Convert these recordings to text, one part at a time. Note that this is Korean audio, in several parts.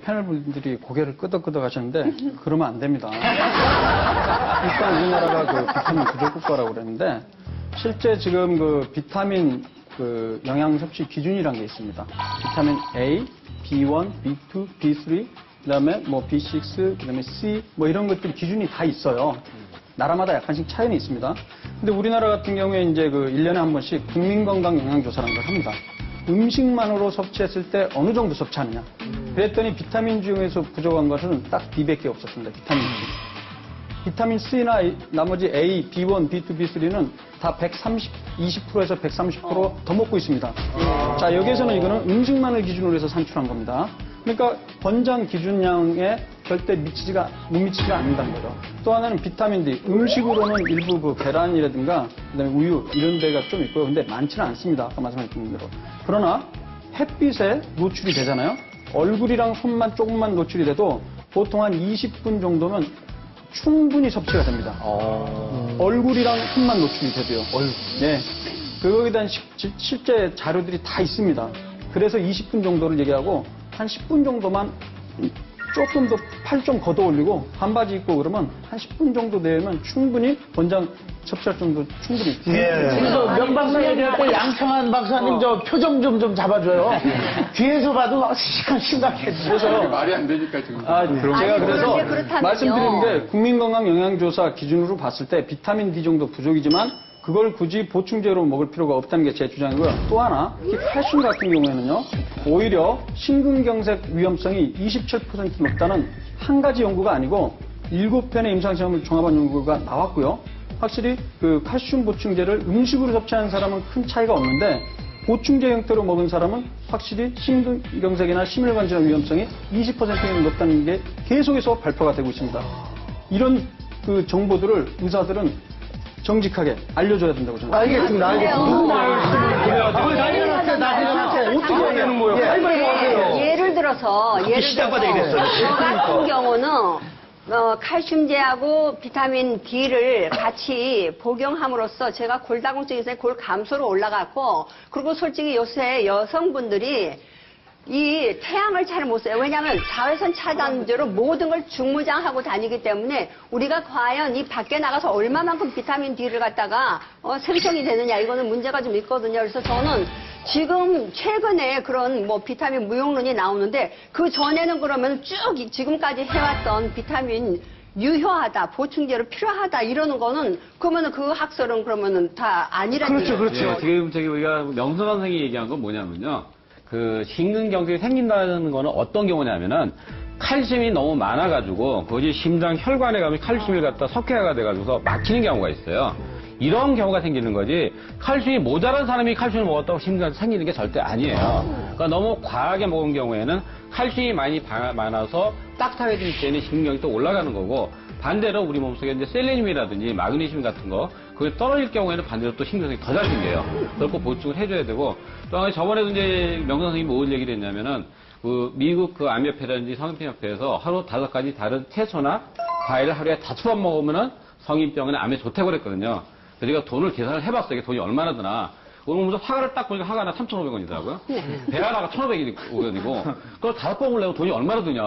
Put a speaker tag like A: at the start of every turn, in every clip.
A: 패널분들이 고개를 끄덕끄덕 하시는데 그러면 안 됩니다. 일단 우리나라가 그 비타민 부족 국가라고 그랬는데 실제 지금 그 비타민 그 영양 섭취 기준이라는 게 있습니다. 비타민 A, B1, B2, B3, 그다음에 뭐 B6, 그다음에 C 뭐 이런 것들 기준이 다 있어요. 나라마다 약간씩 차이는 있습니다. 근데 우리나라 같은 경우에 이제 그 1년에 한 번씩 국민건강영양조사라는 걸 합니다. 음식만으로 섭취했을 때 어느 정도 섭취하느냐. 그랬더니 비타민 중에서 부족한 것은 딱 B밖에 없었습니다. 비타민 C. 비타민 C나 나머지 A, B1, B2, B3는 다 130, 20%에서 130%더 먹고 있습니다. 자, 여기에서는 이거는 음식만을 기준으로 해서 산출한 겁니다. 그러니까 권장 기준량에 절대 못 미치지가 않는다는 거죠. 또 하나는 비타민 D. 음식으로는 일부 그 계란이라든가 그다음에 우유 이런 데가 좀 있고요. 근데 많지는 않습니다. 아까 말씀하신 대로. 그러나 햇빛에 노출이 되잖아요. 얼굴이랑 손만 조금만 노출이 돼도 보통 한 20분 정도면 충분히 섭취가 됩니다. 얼굴이랑 손만 노출이 돼도요. 네. 그거에 대한 실제 자료들이 다 있습니다. 그래서 20분 정도를 얘기하고 한 10분 정도만 조금 더 팔 좀 걷어 올리고 반바지 입고 그러면 한 10분 정도 되면 충분히 권장 섭취할 정도 충분히.
B: 그래서 명 박사 얘기할 때 양평한 박사님 저 표정 좀 잡아줘요. 뒤에서 봐도 심각해.
A: 그래서
C: 말이 안 되니까 지금.
A: 제가 그래서
D: 그렇다면요.
A: 말씀드리는 게 국민건강영양조사 기준으로 봤을 때 비타민 D 정도 부족이지만 그걸 굳이 보충제로 먹을 필요가 없다는 게 제 주장이고요. 또 하나, 특히 칼슘 같은 경우에는요, 오히려 심근경색 위험성이 27% 높다는 한 가지 연구가 아니고 7편의 임상시험을 종합한 연구가 나왔고요. 확실히 그 칼슘 보충제를 음식으로 섭취하는 사람은 큰 차이가 없는데 보충제 형태로 먹은 사람은 확실히 심근경색이나 심혈관 질환 위험성이 20%가 높다는 게 계속해서 발표가 되고 있습니다. 이런 그 정보들을 의사들은 정직하게 알려줘야 된다고 생각합니다.
B: 알겠습니다.
D: 어떻게 하냐는 거예요? 예를 들어서 저 같은 경우는 칼슘제하고 비타민 D를 같이 복용함으로써 제가 골다공증이 있어요. 골 감소로 올라갔고, 그리고 솔직히 요새 여성분들이 이 태양을 잘 못 써요. 왜냐하면 자외선 차단제로 모든 걸 중무장하고 다니기 때문에 우리가 과연 이 밖에 나가서 얼마만큼 비타민 D를 갖다가 생성이 되느냐, 이거는 문제가 좀 있거든요. 그래서 저는 지금 최근에 그런 뭐 비타민 무용론이 나오는데 그 전에는 그러면 쭉 지금까지 해왔던 비타민 유효하다, 보충제로 필요하다 이러는 거는 그러면은 그 학설은 그러면은 다 아니라는 거죠.
E: 그렇죠. 지금 우리가 명순 선생이 얘기한 건 뭐냐면요. 그 심근경색이 생긴다는 거는 어떤 경우냐면은 칼슘이 너무 많아가지고 거기 심장 혈관에 가면 칼슘을 갖다 석회화가 돼가지고서 막히는 경우가 있어요. 이런 경우가 생기는 거지 칼슘이 모자란 사람이 칼슘을 먹었다고 심근경색 생기는 게 절대 아니에요. 그러니까 너무 과하게 먹은 경우에는 칼슘이 많아서 딱딱해질 때는 심근경색이 또 올라가는 거고 반대로 우리 몸속에 이제 셀레늄이라든지 마그네슘 같은 거 그게 떨어질 경우에는 반대로 또 심근경색이 더 잘 생겨요. 그걸 꼭 보충을 해줘야 되고 또 저번에도 이제 명선 선생님이 뭘 얘기를 했냐면은 그 미국 그 암협회라든지 성인병협회에서 하루 5가지 다른 채소나 과일을 하루에 5번 먹으면은 성인병이나 암에 좋다고 그랬거든요. 그래서 제가 돈을 계산을 해봤어요. 이게 돈이 얼마나 드나. 오늘 먼저 화가를 딱 보니까 화가 하나 3,500원이더라고요. 배 하나가 1,500원이고 그걸 5번을 내고 돈이 얼마나 드냐.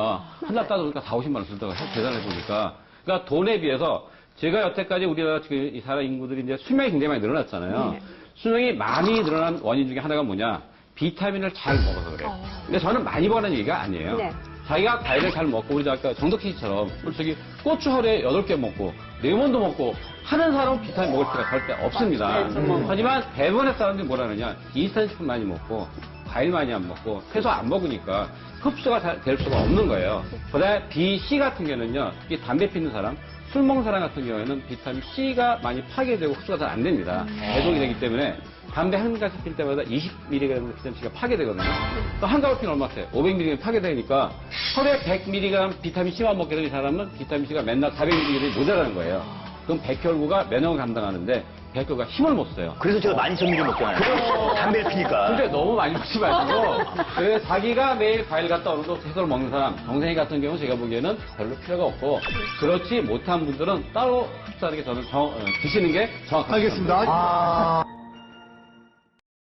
E: 한 달 따져 보니까 40~50만 원 들다가 계산해 보니까 그러니까 돈에 비해서 제가 여태까지 우리나라 지금 이 사람 인구들이 이제 수명이 굉장히 많이 늘어났잖아요. 수명이 많이 늘어난 원인 중에 하나가 뭐냐? 비타민을 잘 먹어서 그래요. 근데 저는 많이 먹으라는 얘기가 아니에요.
D: 네.
E: 자기가 과일을 잘 먹고 우리 아까 정덕희 씨처럼 솔직히 고추 하루에 8개 먹고 레몬도 먹고 하는 사람은 비타민 먹을 필요가 절대 없습니다. 하지만 대부분의 사람들이 뭐라느냐? 인스턴트식품 많이 먹고 과일 많이 안 먹고 채소 안 먹으니까 흡수가 잘 될 수가 없는 거예요. 그다음에 B, C 같은 경우는요. 특히 담배 피는 사람, 술 먹는 사람 같은 경우에는 비타민 C가 많이 파괴되고 흡수가 잘 안 됩니다. 배송이 되기 때문에 담배 한 가지 필 때마다 20mg 비타민 C가 파괴되거든요. 또 한 가지 피면 얼마 돼요? 500mg 파괴되니까 하루에 100mg 비타민 C만 먹게 되는 사람은 비타민 C가 맨날 400mg이 모자라는 거예요. 그럼 백혈구가 면역을 감당하는데 백혈구가 힘을 못 써요.
B: 그래서 제가 12,000ml 먹잖아요. 담배를 피니까.
E: 근데 너무 많이 먹지 말고 자기가 매일 과일 갖다 어느 정도 채소를 먹는 사람 정생이 같은 경우 제가 보기에는 별로 필요가 없고 그렇지 못한 분들은 따로 흡수하는 게 저는 드시는 게 정확합니다.
B: 알겠습니다.